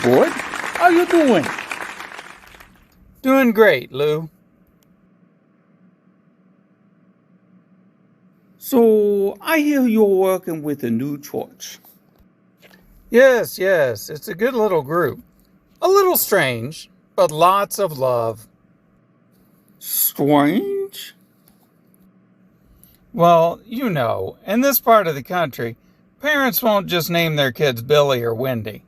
Bud. How you doing? Doing great, Lou. So, I hear you're working with a new church. Yes, it's a good little group. A little strange, but lots of love. Strange? Well, you know, in this part of the country, parents won't just name their kids Billy or Wendy.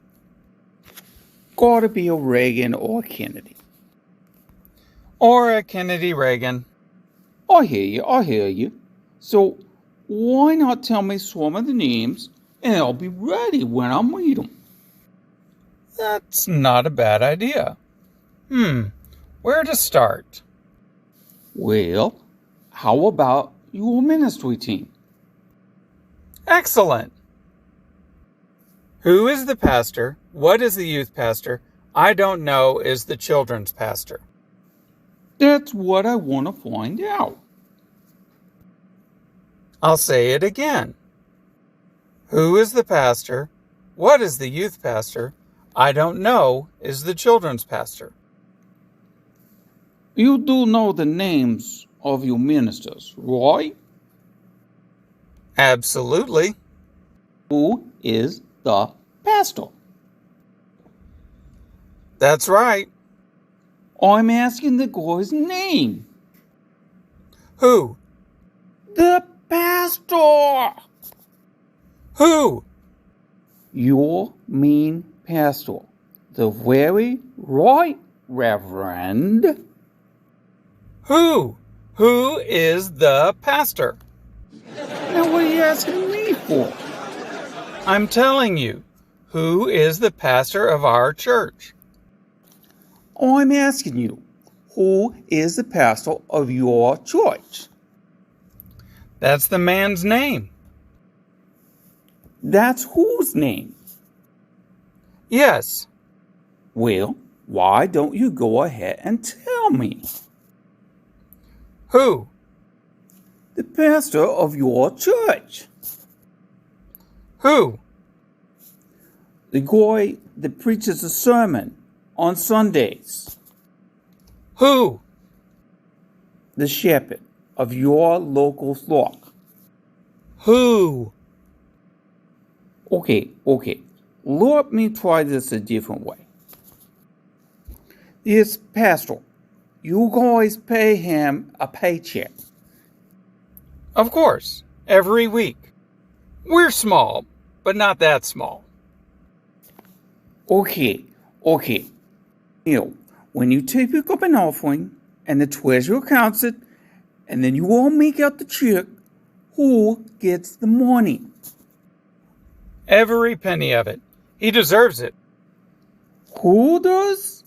Gotta be a Reagan or a Kennedy. Or a Kennedy Reagan. I hear you. So, why not tell me some of the names and I'll be ready when I meet them? That's not a bad idea. Where to start? Well, how about your ministry team? Excellent. Who is the pastor? What is the youth pastor? I don't know is the children's pastor. That's what I want to find out. I'll say it again. Who is the pastor? What is the youth pastor? I don't know is the children's pastor. You do know the names of your ministers, right? Absolutely. Who is the pastor? That's right. I'm asking the guy's name. Who? The pastor! Who? Your mean pastor. The very right Reverend. Who? Who is the pastor? Now what are you asking me for? I'm telling you, who is the pastor of our church? I'm asking you, who is the pastor of your church? That's the man's name. That's whose name? Yes. Well, why don't you go ahead and tell me? Who? The pastor of your church. Who? The guy that preaches a sermon on Sundays. Who? The shepherd of your local flock. Who? Okay. Let me try this a different way. This pastor, you guys pay him a paycheck. Of course, every week. We're small, but not that small. Okay. You know, when you take up an offering and the treasurer counts it, and then you all make out the check, who gets the money? Every penny of it. He deserves it. Who does?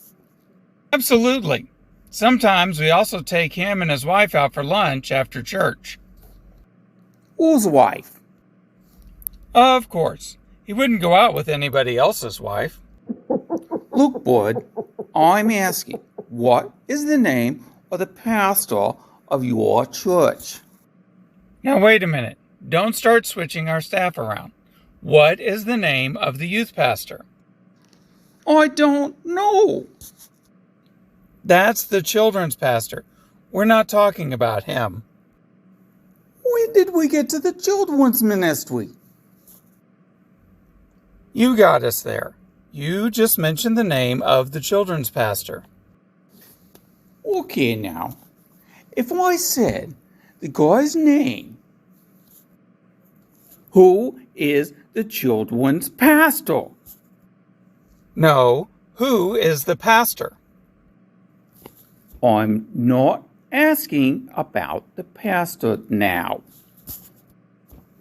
Absolutely. Sometimes we also take him and his wife out for lunch after church. Whose wife? Of course. He wouldn't go out with anybody else's wife. Look, bud, I'm asking, what is the name of the pastor of your church? Now wait a minute. Don't start switching our staff around. What is the name of the youth pastor? I don't know. That's the children's pastor. We're not talking about him. When did we get to the children's ministry? You got us there. You just mentioned the name of the children's pastor. Okay, now, if I said the guy's name, who is the children's pastor? No, who is the pastor? I'm not asking about the pastor now.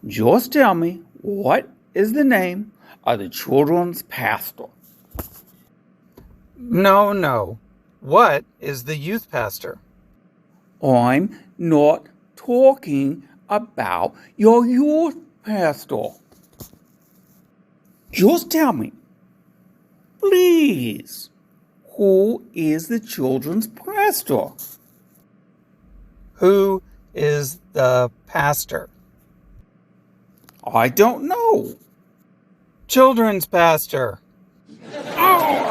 Just tell me, what is the name of the children's pastor? No. What is the youth pastor? I'm not talking about your youth pastor. Just tell me, please, who is the children's pastor? Who is the pastor? I don't know. Children's pastor. Oh!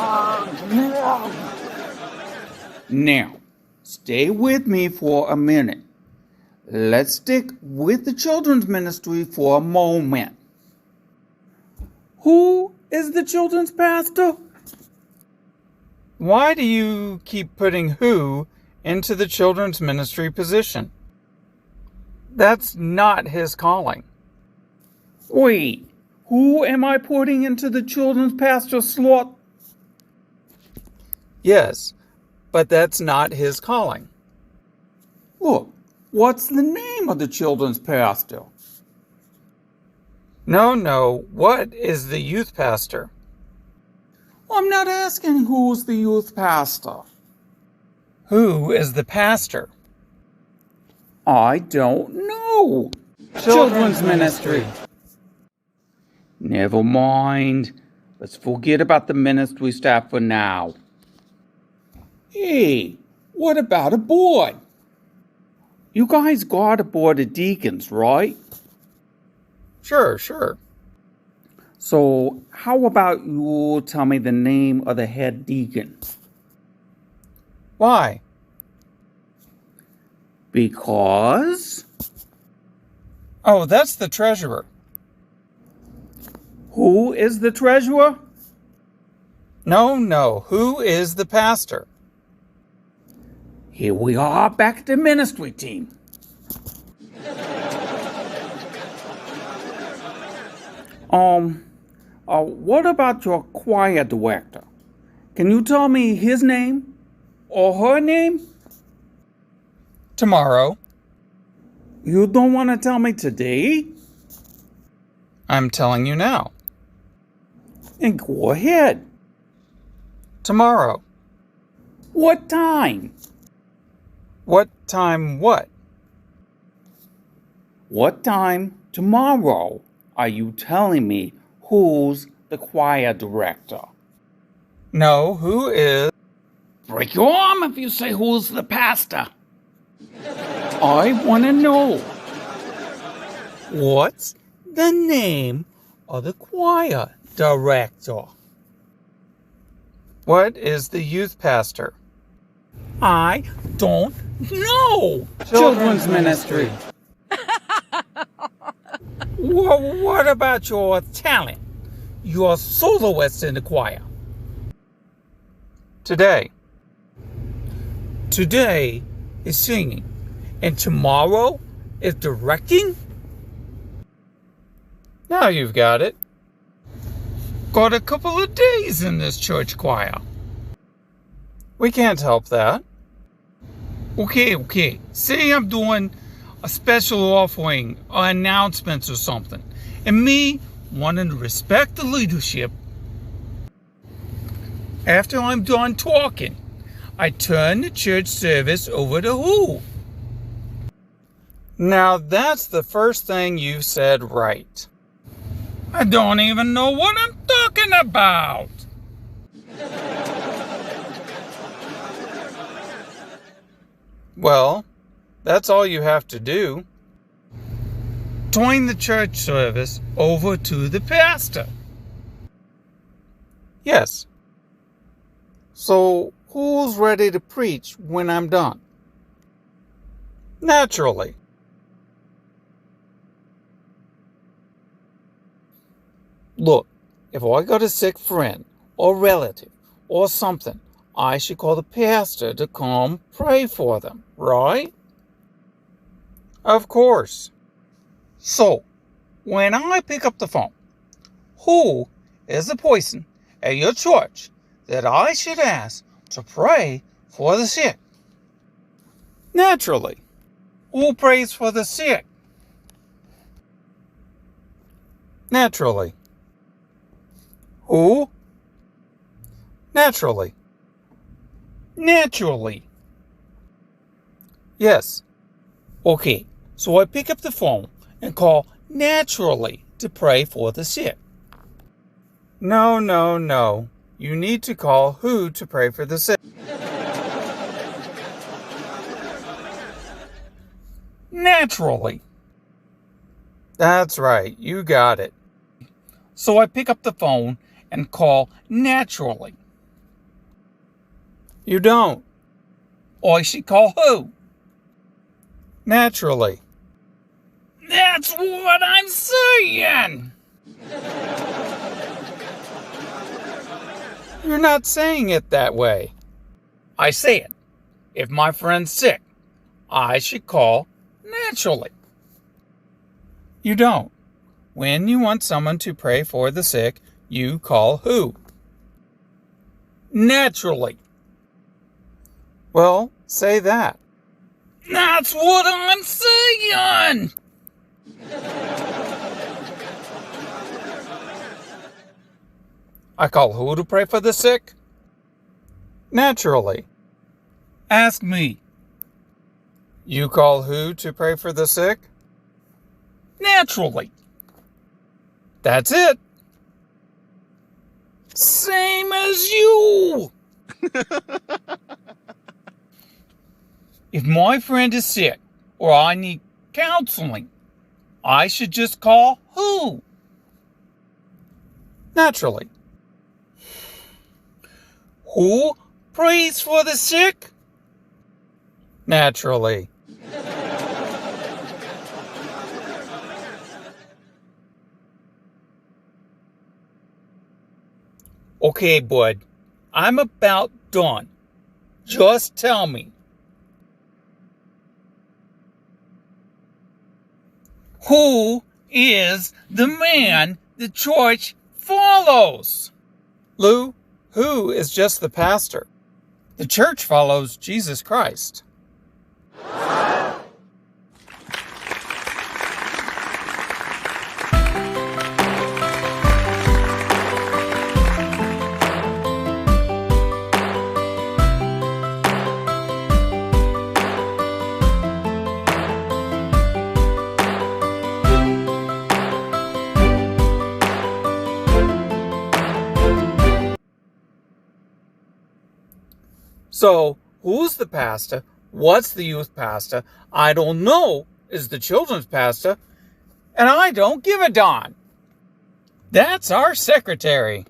Now, stay with me for a minute. Let's stick with the children's ministry for a moment. Who is the children's pastor? Why do you keep putting who into the children's ministry position? That's not his calling. Wait, who am I putting into the children's pastor slot? Yes, but that's not his calling. Look, what's the name of the children's pastor? No, what is the youth pastor? I'm not asking who's the youth pastor. Who is the pastor? I don't know. Children's ministry. Never mind. Let's forget about the ministry staff for now. Hey, what about a board? You guys got a board of deacons, right? Sure. So, how about you tell me the name of the head deacon? Why? Because? Oh, that's the treasurer. Who is the treasurer? No, who is the pastor? Here we are back at the ministry team. What about your choir director? Can you tell me his name? Or her name? Tomorrow. You don't want to tell me today? I'm telling you now. Then go ahead. Tomorrow. What time? What time what? What time tomorrow are you telling me who's the choir director? No, who is... Break your arm if you say who's the pastor. I want to know. What's the name of the choir director? What is the youth pastor? I don't know. Children's ministry. What about your talent? Your soloist in the choir. Today. Today is singing, and tomorrow is directing? Now you've got it. Got a couple of days in this church choir. We can't help that. Okay. Say I'm doing a special offering or announcements or something, and me wanting to respect the leadership. After I'm done talking, I turn the church service over to who? Now that's the first thing you've said right. I don't even know what I'm talking about. Well, that's all you have to do. Turn the church service over to the pastor. Yes. So, who's ready to preach when I'm done? Naturally. Look, if I got a sick friend or relative or something, I should call the pastor to come pray for them, right? Of course. So, when I pick up the phone, who is the person at your church that I should ask to pray for the sick? Naturally. Who prays for the sick? Naturally. Who? Naturally. Naturally. Yes. Okay, so I pick up the phone and call naturally to pray for the sick. No. You need to call who to pray for the sick. Naturally. That's right. You got it. So I pick up the phone and call naturally. You don't. I should call who? Naturally. That's what I'm saying! You're not saying it that way. I say it. If my friend's sick, I should call naturally. You don't. When you want someone to pray for the sick, you call who? Naturally. Well, say that. That's what I'm saying! I call who to pray for the sick? Naturally. Ask me. You call who to pray for the sick? Naturally. That's it. Same as you! If my friend is sick or I need counseling, I should just call who? Naturally. Who prays for the sick? Naturally. Okay, bud. I'm about done. Just tell me. Who is the man the church follows? Lou, who is just the pastor? The church follows Jesus Christ. So, who's the pastor? What's the youth pastor? I don't know is the children's pastor. And I don't give a darn. That's our secretary.